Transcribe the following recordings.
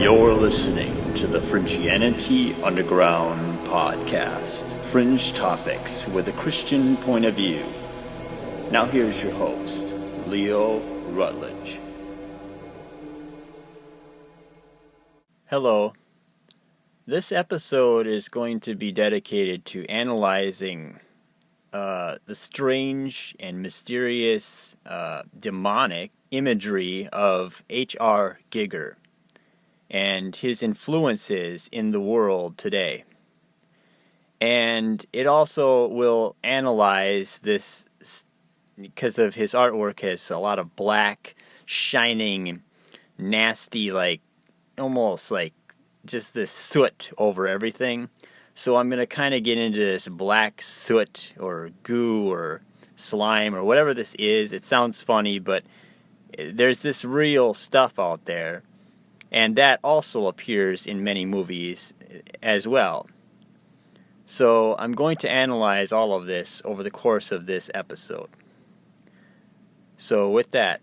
You're listening to the Fringianity Underground podcast. Fringe topics with a Christian point of view. Now here's your host, Leo Rutledge. Hello. This episode is going to be dedicated to analyzing the strange and mysterious demonic imagery of H.R. Giger and his influences in the world today. And it also will analyze this, because of his artwork has a lot of black, shining, nasty, almost like just this soot over everything. So I'm going to kind of get into this black soot or goo or slime or whatever this is. It sounds funny, but there's this real stuff out there. And that also appears in many movies as well. So I'm going to analyze all of this over the course of this episode. So with that,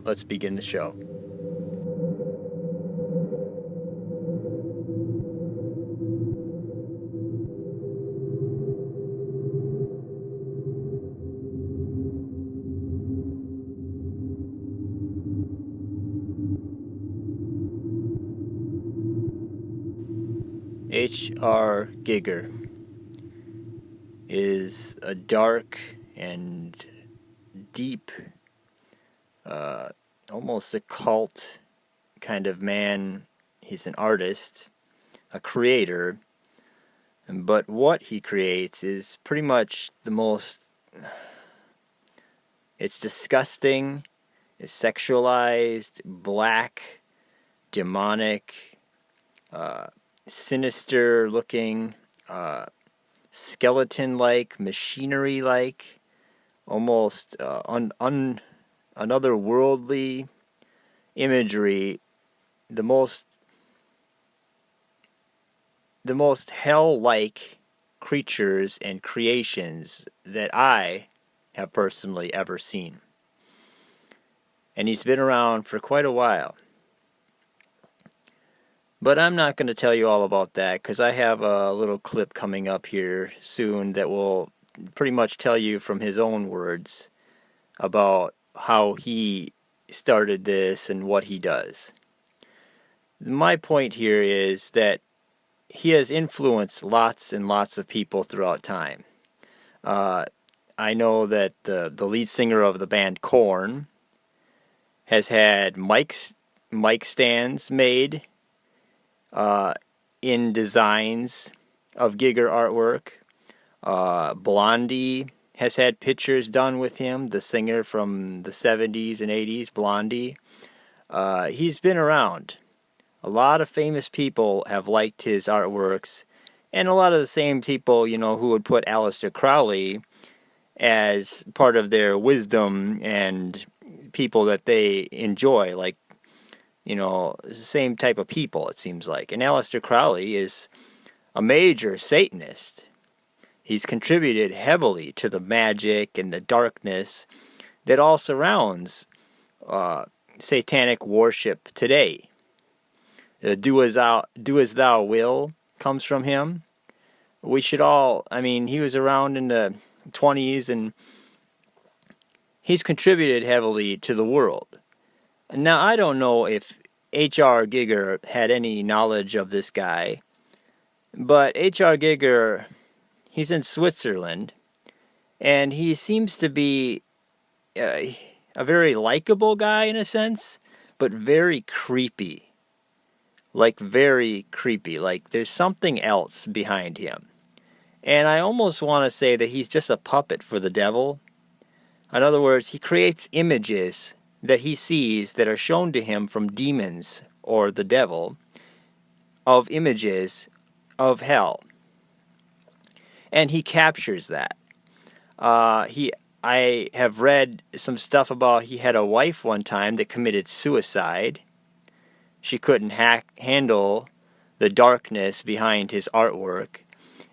let's begin the show. H.R. Giger is a dark and deep, almost occult kind of man. He's an artist, a creator, but what he creates is pretty much the most, it's disgusting, it's sexualized, black, demonic, sinister looking, skeleton-like, machinery-like, almost anotherworldly imagery, the most hell-like creatures and creations that I have personally ever seen. And he's been around for quite a while. But I'm not going to tell you all about that, because I have a little clip coming up here soon that will pretty much tell you from his own words about how he started this and what he does. My point here is that he has influenced lots and lots of people throughout time. I know that the lead singer of the band Korn has had mic stands made in designs of Giger artwork. Blondie has had pictures done with him, the singer from the 70s and 80s, Blondie. He's been around. A lot of famous people have liked his artworks, and a lot of the same people, who would put Aleister Crowley as part of their wisdom and people that they enjoy, like, the same type of people, it seems like. And Aleister Crowley is a major Satanist. He's contributed heavily to the magic and the darkness that all surrounds satanic worship today. Do as thou will comes from him. We should all, he was around in the 20s, and he's contributed heavily to the world. Now, I don't know if H.R. Giger had any knowledge of this guy, but H.R. Giger, he's in Switzerland, and he seems to be a very likable guy in a sense, but very creepy. Very creepy. There's something else behind him. And I almost want to say that he's just a puppet for the devil. In other words, he creates images that he sees that are shown to him from demons or the devil, of images of hell. And he captures that. I have read some stuff about he had a wife one time that committed suicide. She couldn't handle the darkness behind his artwork.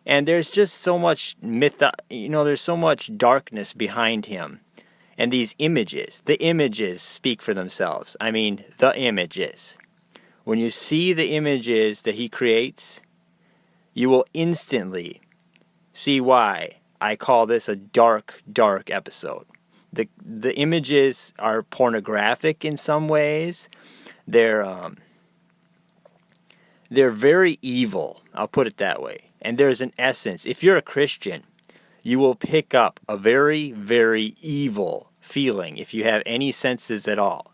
And there's just so much there's so much darkness behind him. And these images, the images speak for themselves. The images. when you see the images that he creates, you will instantly see why I call this a dark, dark episode. The images are pornographic in some ways. They're very evil, I'll put it that way. And there's an essence. If you're a Christian, you will pick up a very, very evil feeling if you have any senses at all.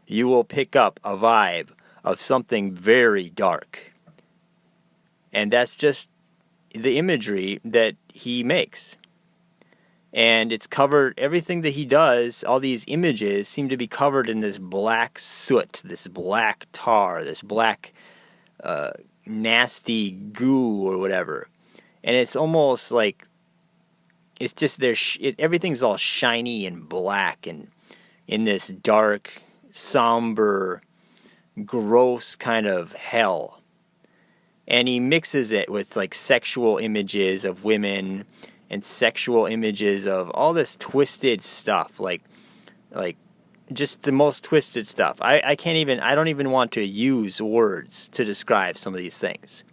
You will pick up a vibe of something very dark. And that's just the imagery that he makes. And it's covered, everything that he does, all these images seem to be covered in this black soot, this black tar, this black nasty goo or whatever. And it's almost like, it's just everything's all shiny and black and in this dark, somber, gross kind of hell. And he mixes it with like sexual images of women and sexual images of all this twisted stuff, like just the most twisted stuff. I don't even want to use words to describe some of these things.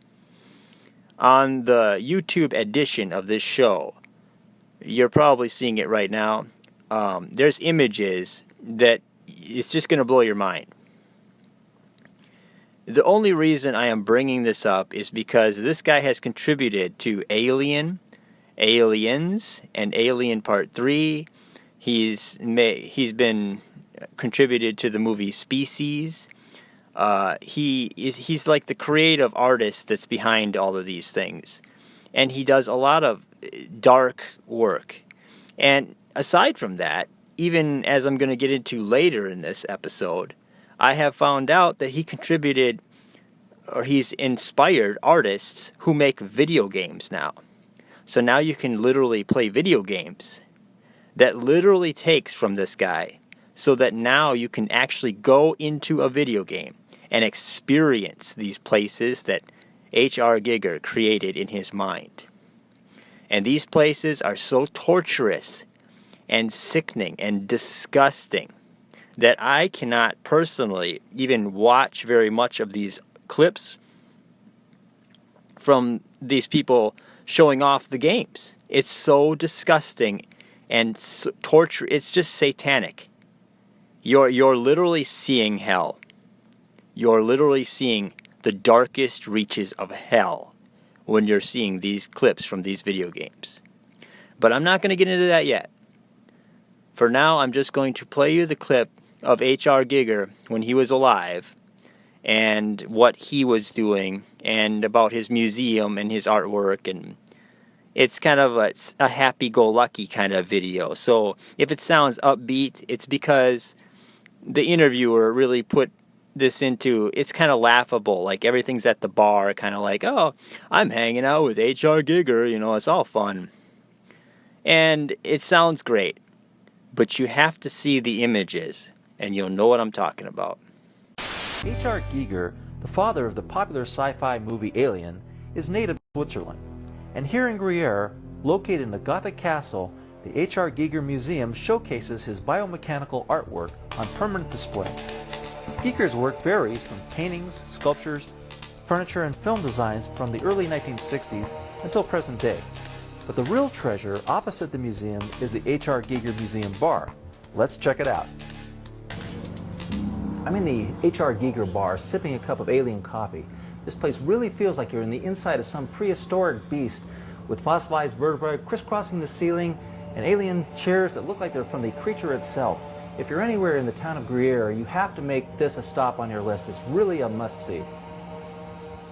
On the YouTube edition of this show, you're probably seeing it right now. There's images that it's just going to blow your mind. The only reason I am bringing this up is because this guy has contributed to Alien, Aliens, and Alien Part 3. He's been contributed to the movie Species. He's like the creative artist that's behind all of these things. And he does a lot of dark work. And aside from that, even as I'm going to get into later in this episode, I have found out that he contributed, or he's inspired artists who make video games now. So now you can literally play video games that literally takes from this guy, so that now you can actually go into a video game and experience these places that H.R. Giger created in his mind. And these places are so torturous and sickening and disgusting that I cannot personally even watch very much of these clips from these people showing off the games. It's so disgusting and so torture. It's just satanic. You're literally seeing hell. You're literally seeing the darkest reaches of hell when you're seeing these clips from these video games. But I'm not going to get into that yet. For now, I'm just going to play you the clip of H.R. Giger when he was alive and what he was doing and about his museum and his artwork. And it's kind of a happy-go-lucky kind of video. So if it sounds upbeat, it's because the interviewer really put this into, it's kind of laughable, like everything's at the bar, kind of like, oh, I'm hanging out with H.R. Giger, it's all fun. And it sounds great, but you have to see the images, and you'll know what I'm talking about. H.R. Giger, the father of the popular sci-fi movie Alien, is native to Switzerland. And here in Gruyere, located in the Gothic castle, the H.R. Giger Museum showcases his biomechanical artwork on permanent display. Giger's work varies from paintings, sculptures, furniture, and film designs from the early 1960s until present day. But the real treasure opposite the museum is the H.R. Giger Museum Bar. Let's check it out. I'm in the H.R. Giger Bar sipping a cup of alien coffee. This place really feels like you're in the inside of some prehistoric beast with fossilized vertebrae crisscrossing the ceiling and alien chairs that look like they're from the creature itself. If you're anywhere in the town of Gruyere, you have to make this a stop on your list. It's really a must-see.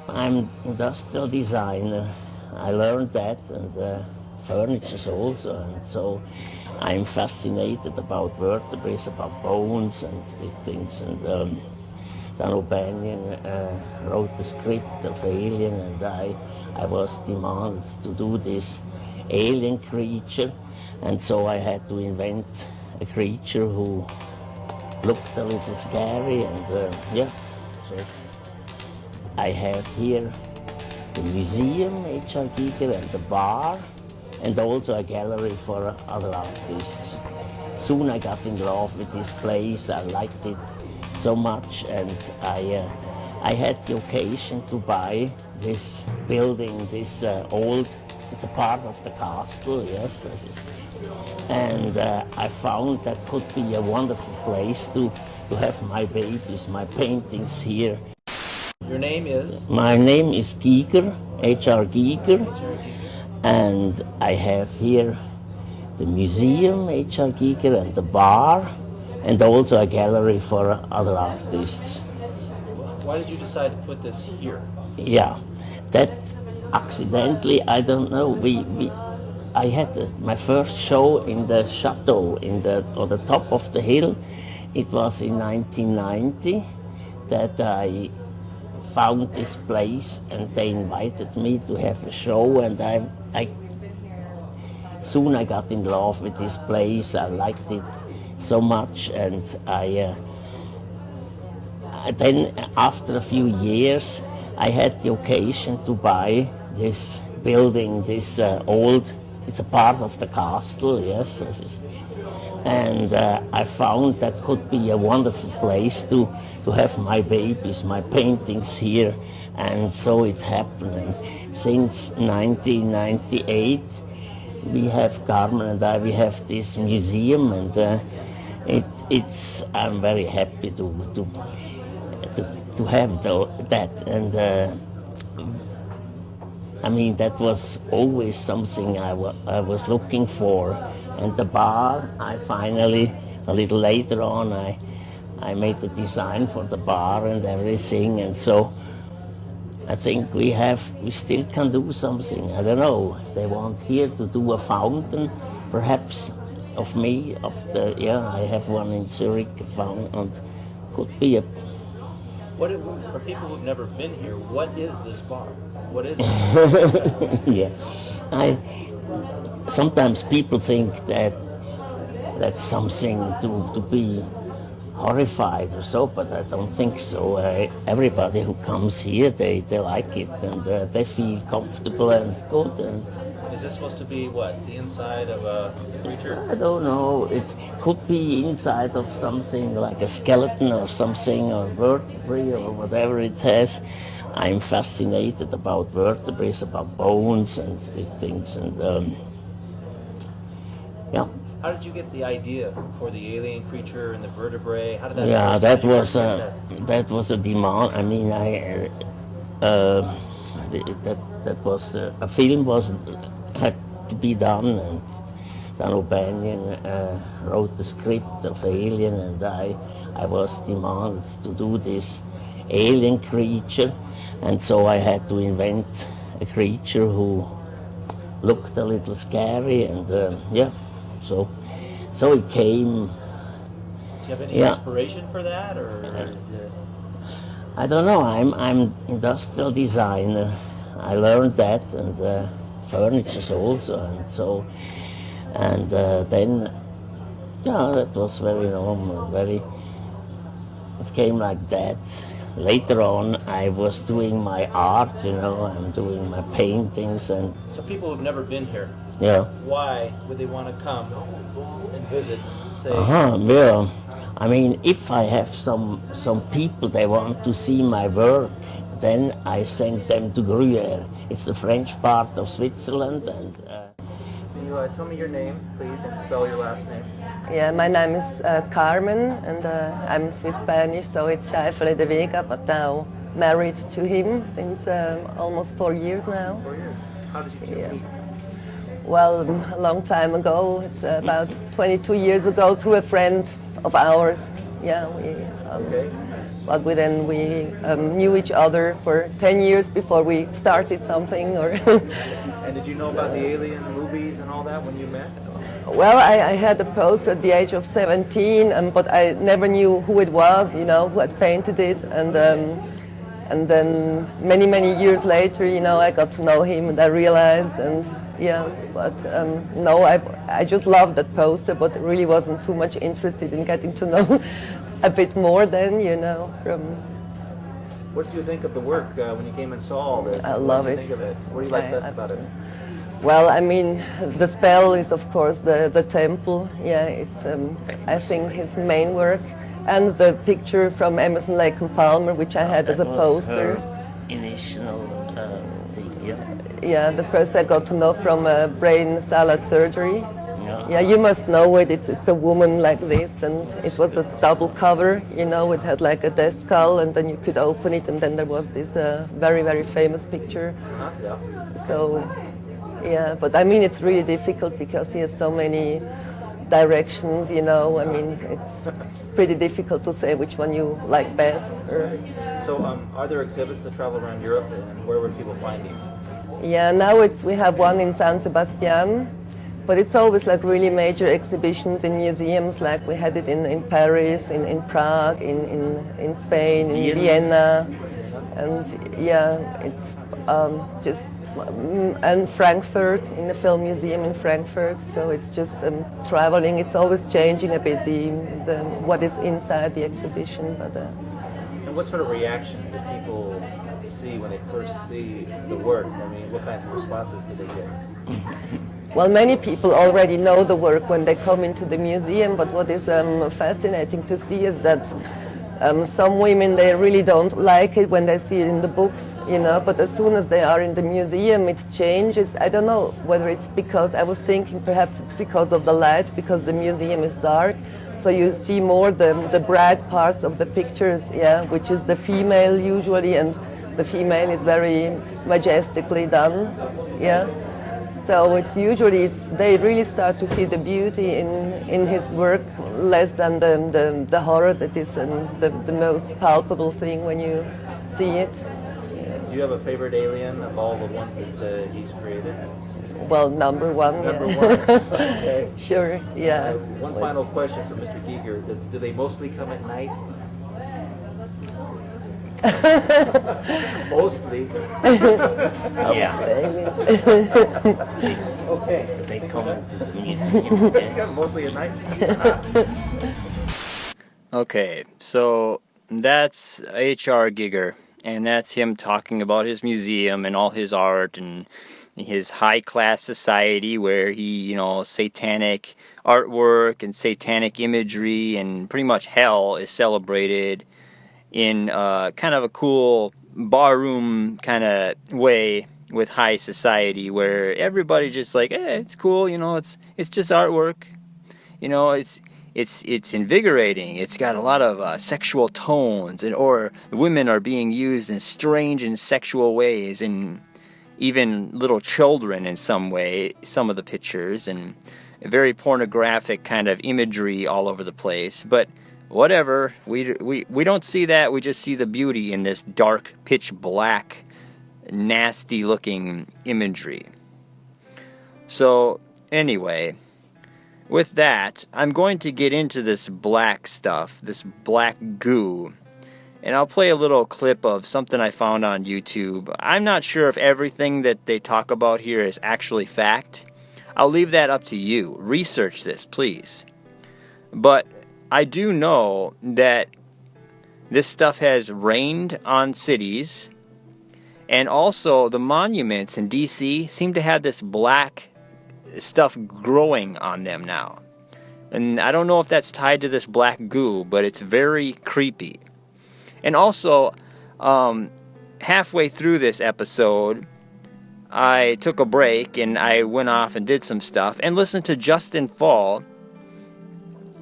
I'm industrial designer. I learned that, and furniture also, and so I'm fascinated about vertebrae, about bones and these things. And Dan O'Banion wrote the script of Alien, and I was demanded to do this alien creature, and so I had to invent a creature who looked a little scary, and yeah, so I have here the museum, H.R. Giger, and the bar, and also a gallery for other artists. Soon I got in love with this place. I liked it so much, and I I had the occasion to buy this building, this old, it's a part of the castle, yes. And I found that could be a wonderful place to have my babies, my paintings here. Your name is? My name is Giger, H.R. Giger, and I have here the museum, H.R. Giger, and the bar, and also a gallery for other artists. Why did you decide to put this here? Yeah, that accidentally, I don't know, I had my first show in the chateau, on the top of the hill. It was in 1990 that I found this place, and they invited me to have a show, and soon I got in love with this place. I liked it so much, and then after a few years I had the occasion to buy this building, this old, it's a part of the castle, yes. And I found that could be a wonderful place to have my babies, my paintings here, and so it happened. And since 1998, we have, Carmen and I, we have this museum, and I'm very happy to have that. And I mean, that was always something I was looking for. And the bar, I finally, a little later on, I made the design for the bar and everything, and so I think we still can do something. I don't know, they want here to do a fountain, perhaps, of me, I have one in Zurich, a fountain, and could be a... For people who've never been here, what is this bar? What is it? Yeah, sometimes people think that that's something to be horrified or so, but I don't think so. Everybody who comes here, they like it, and they feel comfortable and good. And is this supposed to be what, the inside of a creature? I don't know. It could be inside of something like a skeleton or something, or vertebrae or whatever it has. I'm fascinated about vertebrae, about bones and these things, and yeah. How did you get the idea for the alien creature and the vertebrae? How did that? Yeah, that was a demand. I mean, that was a film had to be done, and Dan O'Banion wrote the script of Alien, and I was demanded to do this alien creature, and so I had to invent a creature who looked a little scary, and yeah. So it came. Do you have any inspiration for that, or? I don't know. I'm industrial designer. I learned that, and furniture also, and so, and then, yeah, that was very normal. It came like that. Later on, I was doing my art. I'm doing my paintings, and. So people who've never been here. Yeah. Why would they want to come and visit? Say. Yeah. I mean, if I have some people they want to see my work, then I send them to Gruyère. It's the French part of Switzerland, and. Can you tell me your name, please, and spell your last name? Yeah, my name is Carmen, and I'm Swiss Spanish, so it's Scheifele de Vega, but now married to him since almost 4 years now. 4 years. How did you two meet? Well, a long time ago. It's about 22 years ago through a friend of ours. Yeah, but we knew each other for 10 years before we started something. And did you know about the Alien movies and all that when you met? Well, I had a poster at the age of 17, but I never knew who it was, who had painted it, and then many years later, I got to know him, and I realized, and yeah, but no, I just loved that poster, but really wasn't too much interested in getting to know a bit more then, from... What did you think of the work when you came and saw all this? I love it. What did you think of it? What do you like best about it? Well, I mean, the spell is, of course, the temple. Yeah, it's, I think his main work. and the picture from Emerson, Lake and Palmer, which I had as a That was poster. her initial thing, yeah. Yeah, the first I got to know from brain salad surgery. Yeah. Yeah, you must know it. It's a woman like this, and it was a double cover. You know, it had like a death skull, and then you could open it, and then there was this very, very famous picture. Yeah. So, yeah, but I mean, it's really difficult because he has so many directions, you know. I mean, it's pretty difficult to say which one you like best. So, are there exhibits that travel around Europe, and where would people find these? Yeah, now we have one in San Sebastian, but it's always like really major exhibitions in museums, like we had it in Paris, in Prague, in Spain, in Vienna, and yeah, it's just, and Frankfurt, in the film museum in Frankfurt, so it's just traveling. It's always changing a bit the what is inside the exhibition. But and what sort of reaction do people see when they first see the work? I mean, what kinds of responses do they get? well, many people already know the work when they come into the museum, but what is fascinating to see is that some women, they really don't like it when they see it in the books, you know, but as soon as they are in the museum, it changes. I don't know whether it's because, I was thinking perhaps it's because of the light, because the museum is dark, so you see more the bright parts of the pictures, yeah, which is the female usually, and the female is very majestically done, yeah. So it's usually, they really start to see the beauty in his work, less than the horror that is the most palpable thing when you see it. Do you have a favorite alien of all the ones that he's created? Well, number one. Number yeah. one. Okay. Sure, yeah. One final question for Mr. Giger. Do they mostly come at night? Mostly. Yeah. Okay. They come to the museum. Yeah, mostly at night. Okay, so that's H.R. Giger, and that's him talking about his museum and all his art and his high-class society where he, you know, satanic artwork and satanic imagery and pretty much hell is celebrated in kind of a cool barroom kind of way with high society where everybody just like, it's cool, you know, it's just artwork, you know, it's invigorating. It's got a lot of sexual tones, or the women are being used in strange and sexual ways, and even little children in some way, some of the pictures, and very pornographic kind of imagery all over the place. But whatever, we don't see that. We just see the beauty in this dark, pitch black, nasty looking imagery. So anyway, with that, I'm going to get into this black stuff, this black goo, and I'll play a little clip of something I found on YouTube. I'm not sure if everything that they talk about here is actually fact. I'll leave that up to you. Research this, please. But I do know that this stuff has rained on cities, and also the monuments in DC seem to have this black stuff growing on them now. And I don't know if that's tied to this black goo, but it's very creepy. And also, halfway through this episode, I took a break and I went off and did some stuff and listened to Justin Fall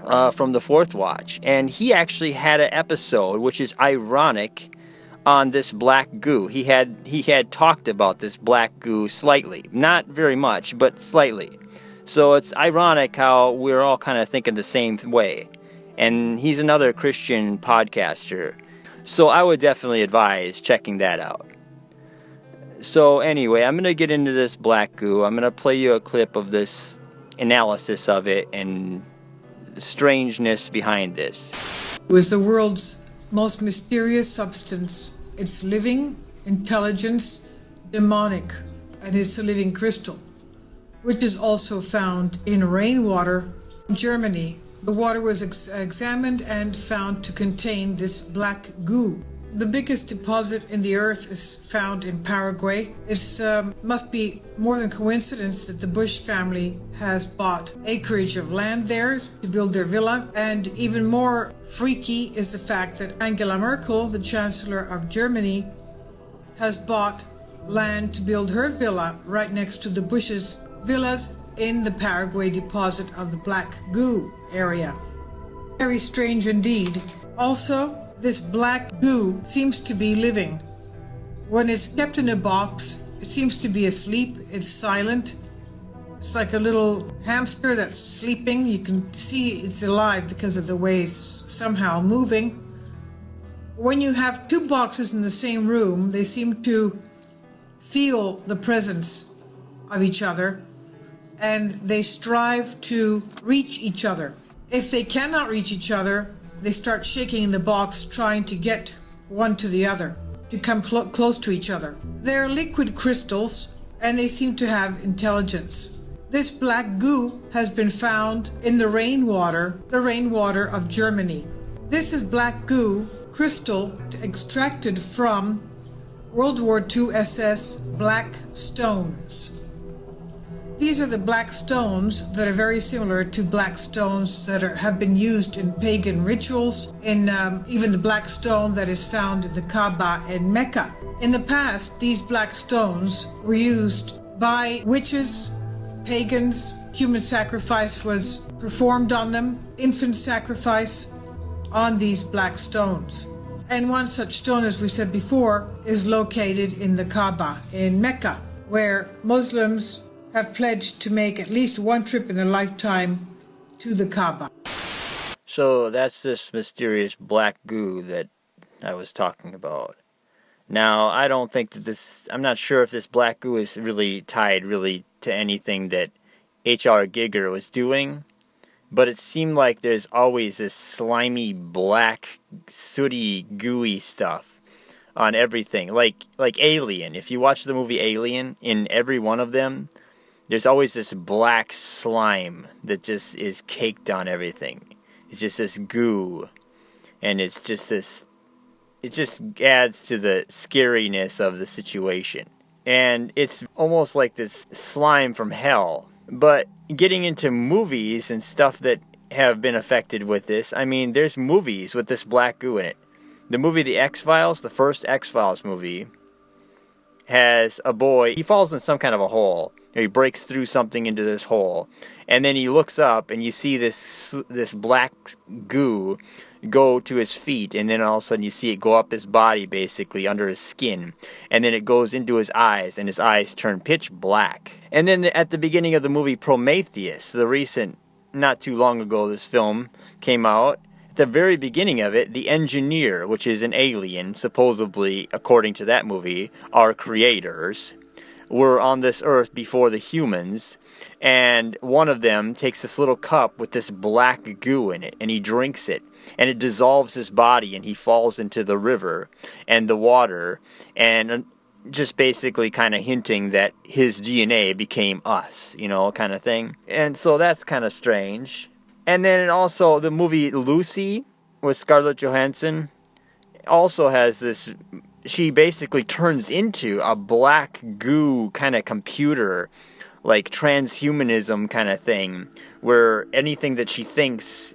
from the Fourth Watch. And he actually had an episode, which is ironic, on this black goo. He had talked about this black goo slightly. Not very much, but slightly. So it's ironic how we're all kind of thinking the same way. And he's another Christian podcaster. So I would definitely advise checking that out. So anyway, I'm going to get into this black goo. I'm going to play you a clip of this analysis of it and strangeness behind this. It was the world's most mysterious substance. It's living, intelligence, demonic, and it's a living crystal, which is also found in rainwater in Germany. The water was examined and found to contain this black goo. The biggest deposit in the earth is found in Paraguay. It must be more than coincidence that the Bush family has bought acreage of land there to build their villa. And even more freaky is the fact that Angela Merkel, the Chancellor of Germany, has bought land to build her villa right next to the Bush's villas in the Paraguay deposit of the Black Goo area. Very strange indeed. Also, this black goo seems to be living. When it's kept in a box, it seems to be asleep. It's silent. It's like a little hamster that's sleeping. You can see it's alive because of the way it's somehow moving. When you have two boxes in the same room, they seem to feel the presence of each other, and they strive to reach each other. If they cannot reach each other, they start shaking the box, trying to get one to the other, to come close to each other. They're liquid crystals, and they seem to have intelligence. This black goo has been found in the rainwater of Germany. This is black goo crystal extracted from World War II SS black stones. These are the black stones that are very similar to black stones that have been used in pagan rituals, in even the black stone that is found in the Kaaba in Mecca. In the past, these black stones were used by witches, pagans. Human sacrifice was performed on them, infant sacrifice on these black stones. And one such stone, as we said before, is located in the Kaaba in Mecca, where Muslims have pledged to make at least one trip in their lifetime to the Kaaba. So that's this mysterious black goo that I was talking about. Now, I don't think that I'm not sure if this black goo is really tied to anything that H.R. Giger was doing, but it seemed like there's always this slimy, black, sooty, gooey stuff on everything. Like Alien. If you watch the movie Alien, in every one of them, there's always this black slime that just is caked on everything. It's just this goo. And it's just this... It just adds to the scariness of the situation. And it's almost like this slime from hell. But getting into movies and stuff that have been affected with this, I mean, there's movies with this black goo in it. The movie The X-Files, the first X-Files movie, has a boy, he falls in some kind of a hole. He breaks through something into this hole. And then he looks up and you see this black goo go to his feet, and then all of a sudden you see it go up his body, basically under his skin, and then it goes into his eyes, and his eyes turn pitch black. And then at the beginning of the movie Prometheus, the recent, not too long ago this film came out, at the very beginning of it, the engineer, which is an alien, supposedly, according to that movie, our creators, were on this earth before the humans, and one of them takes this little cup with this black goo in it, and he drinks it, and it dissolves his body, and he falls into the river and the water, and just basically kind of hinting that his DNA became us, you know, kind of thing. And so that's kind of strange. And then also the movie Lucy with Scarlett Johansson also has this, she basically turns into a black goo kind of computer, like transhumanism kind of thing, where anything that she thinks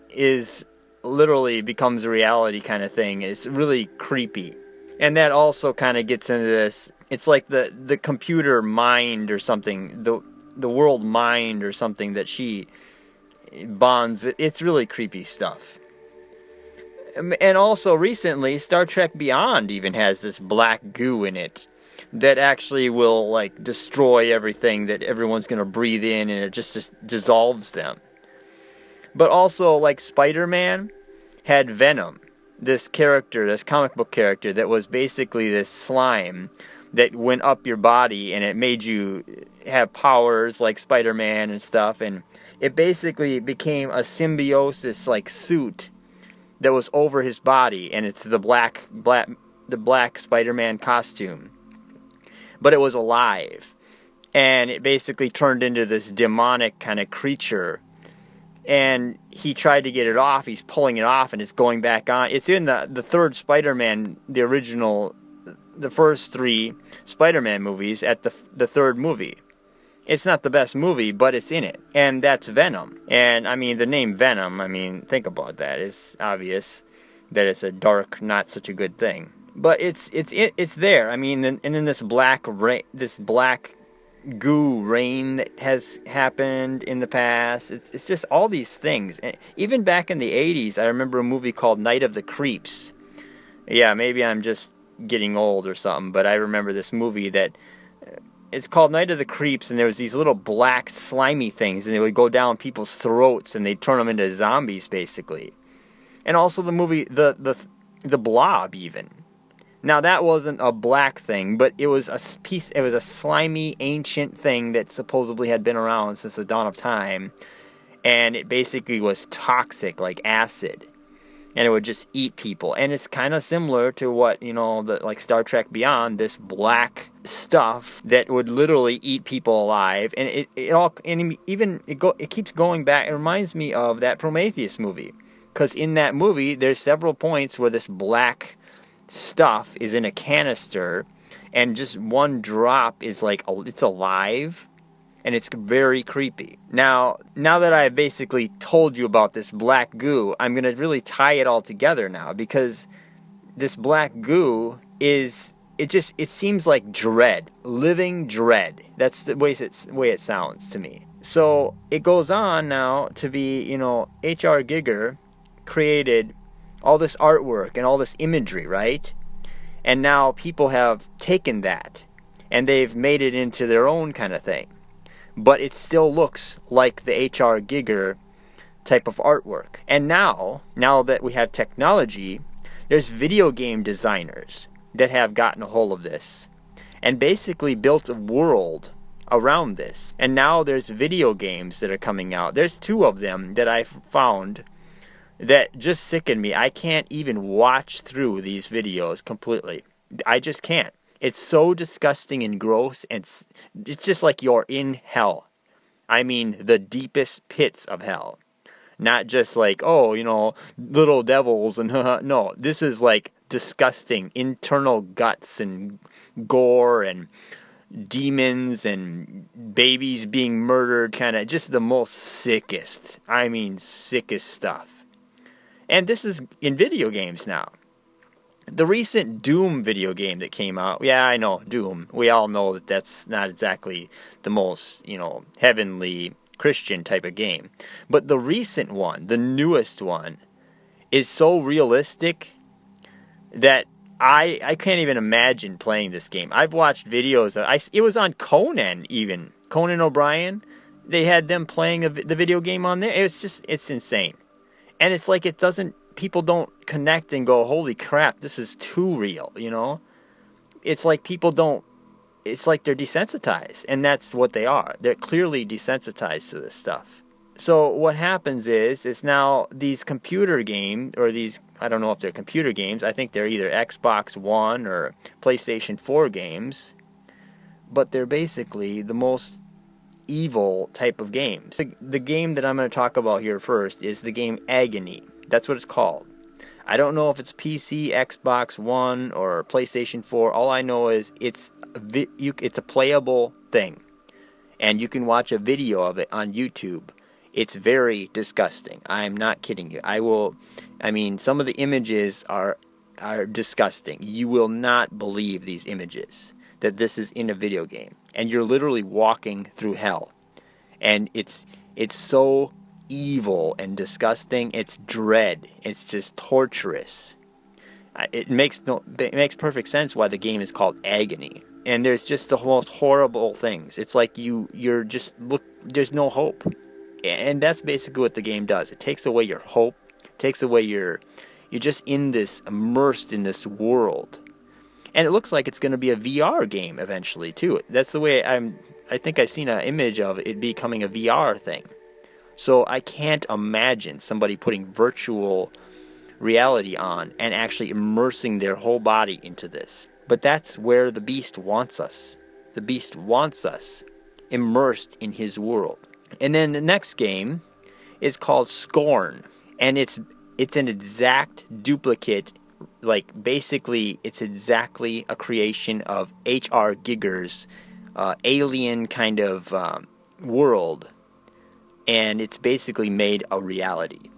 is literally becomes a reality kind of thing. It's really creepy. And that also kind of gets into this, it's like the computer mind or something, the world mind or something that she bonds with. It's really creepy stuff. And also recently, Star Trek Beyond even has this black goo in it that actually will like destroy everything that everyone's going to breathe in, and it just dissolves them. But also, like, Spider-Man had Venom, this character, this comic book character that was basically this slime that went up your body and it made you have powers like Spider-Man and stuff, and it basically became a symbiosis like suit that was over his body, and it's the black Spider-Man costume. But it was alive, and it basically turned into this demonic kind of creature and he tried to get it off. He's pulling it off, and it's going back on. It's in the third Spider-Man, the original, the first three Spider-Man movies at the third movie. It's not the best movie, but it's in it, and that's Venom. And I mean, the name Venom, I mean, think about that. It's obvious that it's a dark, not such a good thing. But it's there. I mean, and then this black goo rain that has happened in the past. It's just all these things. And even back in the 80s, I remember a movie called Night of the Creeps. Yeah, maybe I'm just getting old or something, but I remember this movie that it's called Night of the Creeps, and there was these little black slimy things, and they would go down people's throats, and they'd turn them into zombies, basically. And also the movie the Blob, even. Now that wasn't a black thing, but it was a slimy ancient thing that supposedly had been around since the dawn of time, and it basically was toxic like acid, and it would just eat people. And it's kind of similar to what, like Star Trek Beyond, this black stuff that would literally eat people alive, and it keeps going back. It reminds me of that Prometheus movie, because in that movie there's several points where this black stuff is in a canister, and just one drop is like it's alive, and it's very creepy. Now that I basically told you about this black goo, I'm going to really tie it all together now, because this black goo it seems like dread, living dread. That's the way it sounds to me. So it goes on now to be, H.R. Giger created all this artwork and all this imagery, right? And now people have taken that and they've made it into their own kind of thing. But it still looks like the H.R. Giger type of artwork. And now that we have technology, there's video game designers that have gotten a hold of this and basically built a world around this. And now there's video games that are coming out. There's 2 of them that I've found that just sicken me. I can't even watch through these videos completely. I just can't. It's so disgusting and gross, and it's just like you're in hell. I mean, the deepest pits of hell. Not just like, little devils and no, this is like disgusting internal guts and gore and demons and babies being murdered, kind of just the most sickest stuff. And this is in video games now. The recent Doom video game that came out, yeah, I know, Doom. We all know that that's not exactly the most, heavenly Christian type of game. But the recent one, the newest one, is so realistic that I can't even imagine playing this game. I've watched videos. It was on Conan even. Conan O'Brien. They had them playing the video game on there. It's insane. And it's like people don't connect and go, holy crap, this is too real, It's like it's like they're desensitized, and that's what they are. They're clearly desensitized to this stuff. So what happens is now these computer games, or these, I don't know if they're computer games, I think they're either Xbox One or PlayStation 4 games, but they're basically the most evil type of games. The game that I'm going to talk about here first is the game Agony. That's what it's called. I don't know if it's PC, Xbox One, or PlayStation 4. All I know is it's a playable thing, and you can watch a video of it on YouTube. It's very disgusting. I'm not kidding you. Some of the images are disgusting. You will not believe these images, that this is in a video game, and you're literally walking through hell, and it's so evil and disgusting. It's dread. It's just torturous. It makes perfect sense why the game is called Agony. And there's just the most horrible things. It's like there's no hope. And that's basically what the game does. It takes away your hope. It takes away you're just immersed in this world. And it looks like it's going to be a VR game eventually too. That's the way I think I've seen an image of it becoming a VR thing. So I can't imagine somebody putting virtual reality on and actually immersing their whole body into this. But that's where the beast wants us. The beast wants us immersed in his world. And then the next game is called Scorn, and it's an exact duplicate. Like, basically, it's exactly a creation of H.R. Giger's alien kind of world, and it's basically made a reality.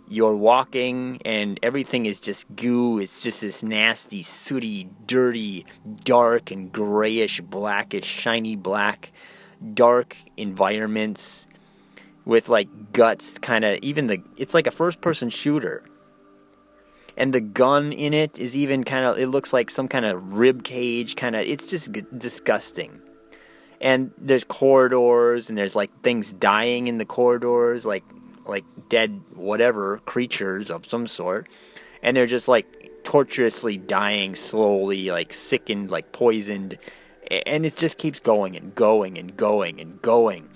You're walking, and everything is just goo. It's just this nasty, sooty, dirty, dark and grayish, blackish, shiny black, dark environments with, like, guts, kind of, it's like a first-person shooter. And the gun in it is even kind of, it looks like some kind of rib cage, kind of, it's just disgusting. And there's corridors, and there's, like, things dying in the corridors, like dead whatever creatures of some sort, and they're just like torturously dying slowly, like sickened, like poisoned, and it just keeps going and going and going and going.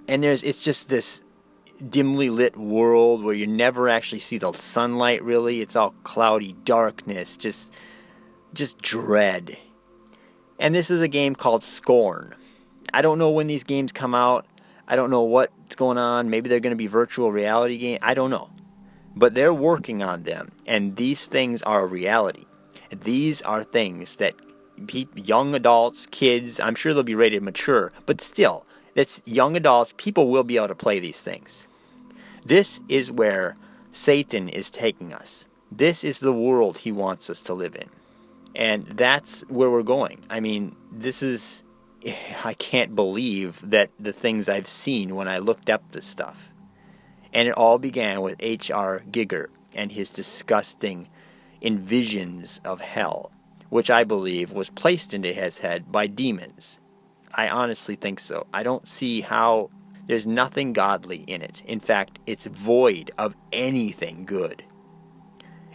And it's just this dimly lit world where you never actually see the sunlight really. It's all cloudy darkness, just dread. And this is a game called Scorn. I don't know when these games come out. I don't know what's going on. Maybe they're going to be virtual reality games. I don't know. But they're working on them. And these things are a reality. These are things that young adults, kids, I'm sure they'll be rated mature. But still, that's young adults. People will be able to play these things. This is where Satan is taking us. This is the world he wants us to live in. And that's where we're going. I mean, I can't believe that the things I've seen when I looked up this stuff. And it all began with H.R. Giger and his disgusting envisions of hell, which I believe was placed into his head by demons. I honestly think so. I don't see how there's nothing godly in it. In fact, it's void of anything good.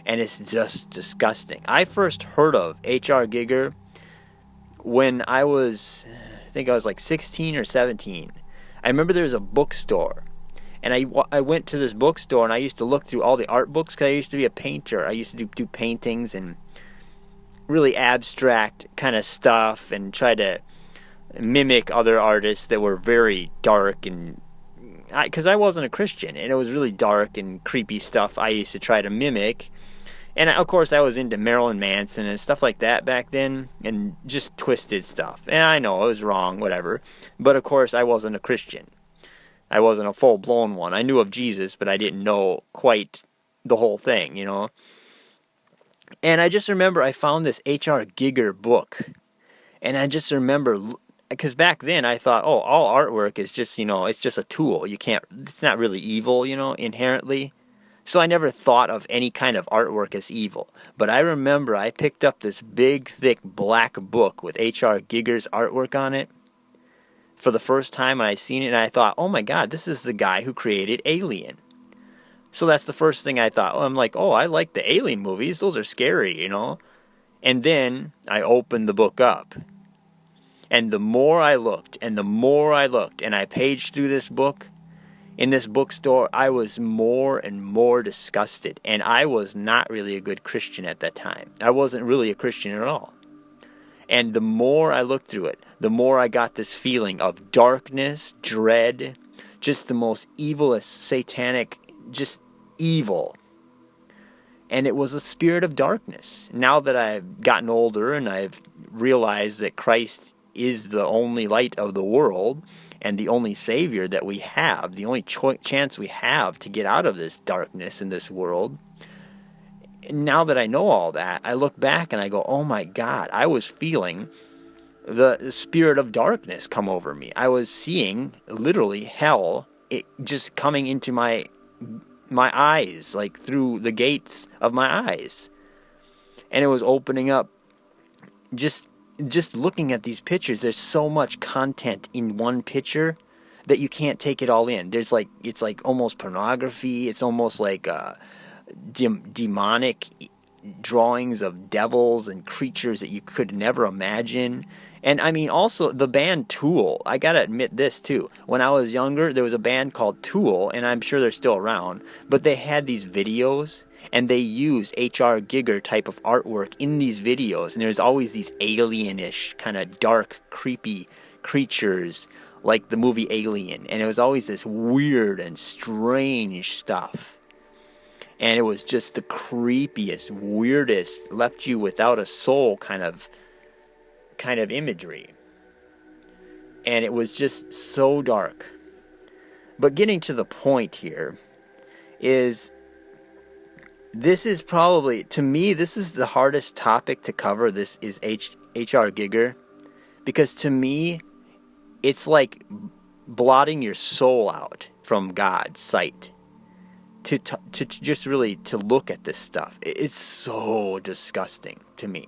And it's just disgusting. I first heard of H.R. Giger when I think I was like 16 or 17. I remember there was a bookstore, and I went to this bookstore, and I used to look through all the art books, because I used to be a painter. I used to do paintings and really abstract kind of stuff, and try to mimic other artists that were very dark, and because I wasn't a Christian, and it was really dark and creepy stuff I used to try to mimic. And, of course, I was into Marilyn Manson and stuff like that back then, and just twisted stuff. And I know I was wrong, whatever. But, of course, I wasn't a Christian. I wasn't a full-blown one. I knew of Jesus, but I didn't know quite the whole thing, you know. And I just remember I found this H.R. Giger book. And I just remember, because back then I thought, oh, all artwork is just, it's just a tool. It's not really evil, inherently. So I never thought of any kind of artwork as evil. But I remember I picked up this big, thick, black book with H.R. Giger's artwork on it for the first time, and I seen it, and I thought, oh my God, this is the guy who created Alien. So that's the first thing I thought. I'm like, oh, I like the Alien movies. Those are scary, And then I opened the book up. And the more I looked, and I paged through this book, in this bookstore, I was more and more disgusted. And I was not really a good Christian at that time. I wasn't really a Christian at all. And the more I looked through it, the more I got this feeling of darkness, dread, just the most evilest, satanic, just evil. And it was a spirit of darkness. Now that I've gotten older and I've realized that Christ is the only light of the world, and the only savior that we have, the only chance we have to get out of this darkness in this world. And now that I know all that, I look back and I go, oh my God, I was feeling the spirit of darkness come over me. I was seeing literally hell, it just coming into my eyes, like through the gates of my eyes. And it was opening up. Just looking at these pictures, there's so much content in one picture that you can't take it all in. It's like almost pornography. It's almost like demonic drawings of devils and creatures that you could never imagine. And I mean, also the band Tool. I gotta admit this too. When I was younger, there was a band called Tool, and I'm sure they're still around. But they had these videos, and they used H.R. Giger type of artwork in these videos. And there's always these alienish, kind of dark, creepy creatures like the movie Alien, and it was always this weird and strange stuff. And it was just the creepiest, weirdest, left you without a soul kind of imagery. And it was just so dark. But getting to the point here is, this is probably, to me, this is the hardest topic to cover. This is H.R. Giger. Because to me, it's like blotting your soul out from God's sight. To just really to look at this stuff. It's so disgusting to me.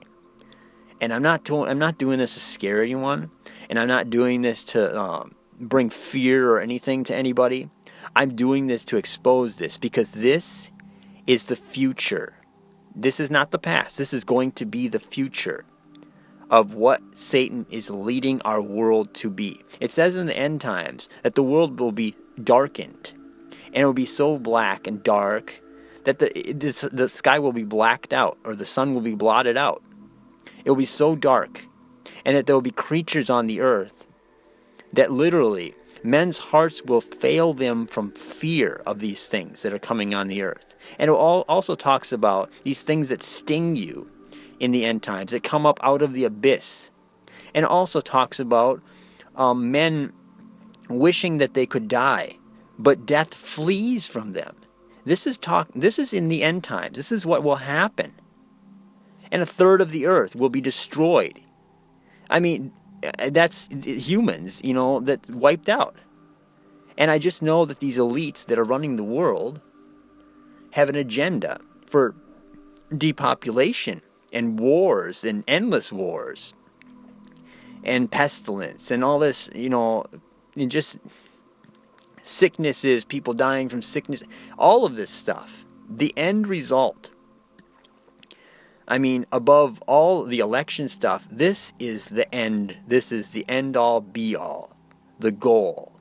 And I'm not doing this to scare anyone. And I'm not doing this to bring fear or anything to anybody. I'm doing this to expose this, because this is the future. This is not the past. This is going to be the future of what Satan is leading our world to be. It says in the end times that the world will be darkened. And it will be so black and dark that the sky will be blacked out, or the sun will be blotted out. It will be so dark. And that there will be creatures on the earth that literally men's hearts will fail them from fear of these things that are coming on the earth. And it also talks about these things that sting you in the end times, that come up out of the abyss. And it also talks about men wishing that they could die, but death flees from them. This is in the end times. This is what will happen. And a third of the earth will be destroyed. I mean, that's humans, that's wiped out. And I just know that these elites that are running the world have an agenda for depopulation and wars and endless wars and pestilence and all this, and just sicknesses, people dying from sickness, all of this stuff. The end result, I mean, above all the election stuff, this is the end. This is the end all be all. The goal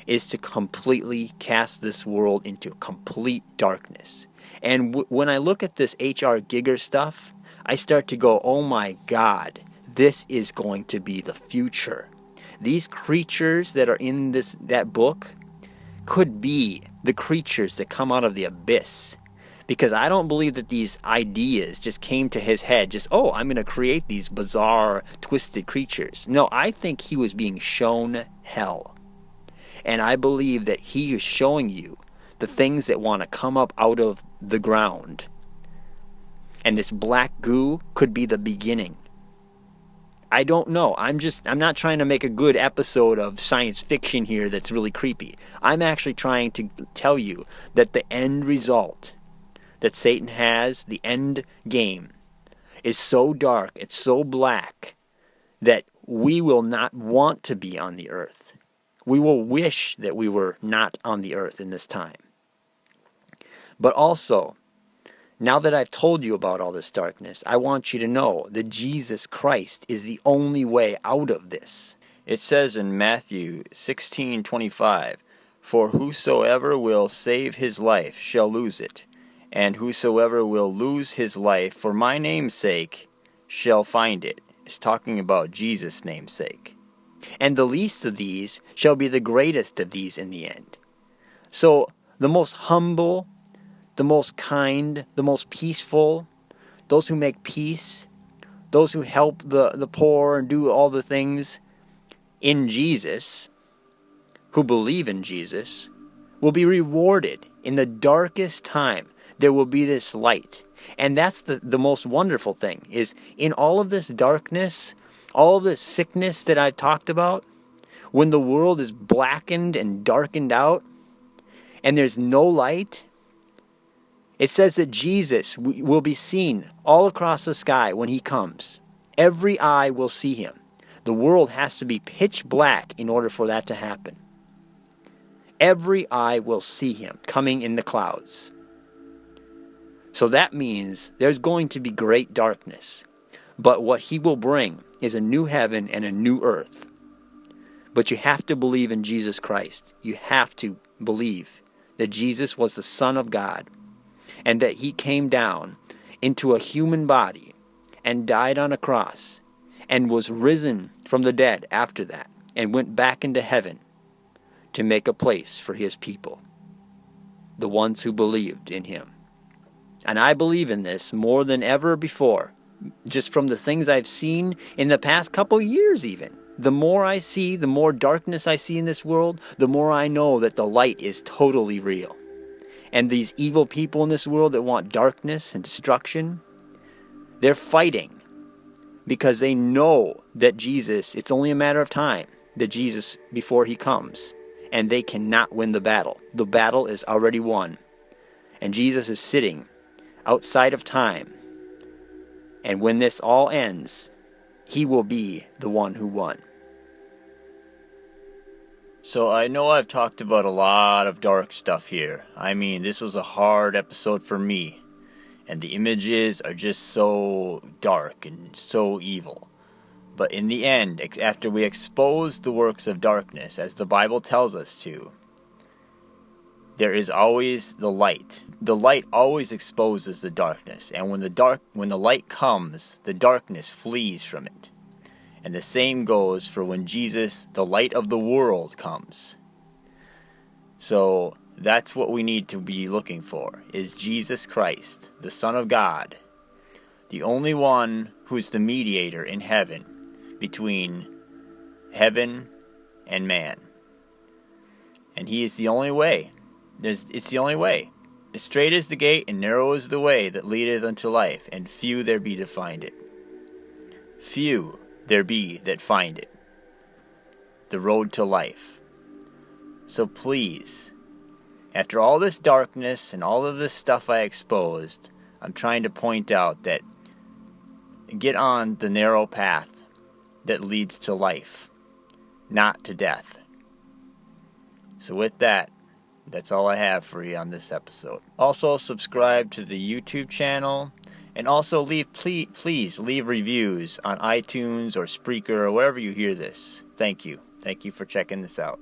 is to completely cast this world into complete darkness. And when I look at this H.R. Giger stuff, I start to go, oh my God, this is going to be the future. These creatures that are in that book could be the creatures that come out of the abyss. Because I don't believe that these ideas just came to his head, I'm going to create these bizarre, twisted creatures. No, I think he was being shown hell. And I believe that he is showing you the things that want to come up out of the ground. And this black goo could be the beginning. I don't know. I'm not trying to make a good episode of science fiction here that's really creepy. I'm actually trying to tell you that the end result that Satan has, the end game, is so dark, it's so black, that we will not want to be on the earth. We will wish that we were not on the earth in this time. But also, now that I've told you about all this darkness, I want you to know that Jesus Christ is the only way out of this. It says in Matthew 16:25, "For whosoever will save his life shall lose it, and whosoever will lose his life for my name's sake shall find it." It's talking about Jesus' name's sake. "And the least of these shall be the greatest of these in the end." So the most humble, the most kind, the most peaceful, those who make peace, those who help the poor and do all the things in Jesus, who believe in Jesus, will be rewarded in the darkest time. There will be this light. And that's the most wonderful thing, is in all of this darkness, all of this sickness that I've talked about, when the world is blackened and darkened out, and there's no light, it says that Jesus will be seen all across the sky when he comes. Every eye will see him. The world has to be pitch black in order for that to happen. Every eye will see him coming in the clouds. So that means there's going to be great darkness. But what he will bring is a new heaven and a new earth. But you have to believe in Jesus Christ. You have to believe that Jesus was the Son of God, and that he came down into a human body and died on a cross and was risen from the dead after that. and went back into heaven to make a place for his people, the ones who believed in him. And I believe in this more than ever before, just from the things I've seen in the past couple years even. The more I see, the more darkness I see in this world, the more I know that the light is totally real. And these evil people in this world that want darkness and destruction, they're fighting because they know that Jesus, it's only a matter of time, that Jesus, before he comes, and they cannot win the battle. The battle is already won. And Jesus is sitting outside of time. And when this all ends, he will be the one who won. So I know I've talked about a lot of dark stuff here. I mean, this was a hard episode for me. And the images are just so dark and so evil. But in the end, after we expose the works of darkness, as the Bible tells us to, there is always the light. The light always exposes the darkness. And when the light comes, the darkness flees from it. And the same goes for when Jesus, the light of the world, comes. So that's what we need to be looking for, is Jesus Christ, the Son of God, the only one who is the mediator in heaven between heaven and man. And he is the only way. It's the only way. Straight is the gate, and narrow is the way that leadeth unto life, and few there be to find it. Few there be that find it. The road to life. So please, after all this darkness and all of this stuff I exposed, I'm trying to point out that get on the narrow path that leads to life, not to death. So with that, that's all I have for you on this episode. Also, subscribe to the YouTube channel, and also please leave reviews on iTunes or Spreaker or wherever you hear this. Thank you. Thank you for checking this out.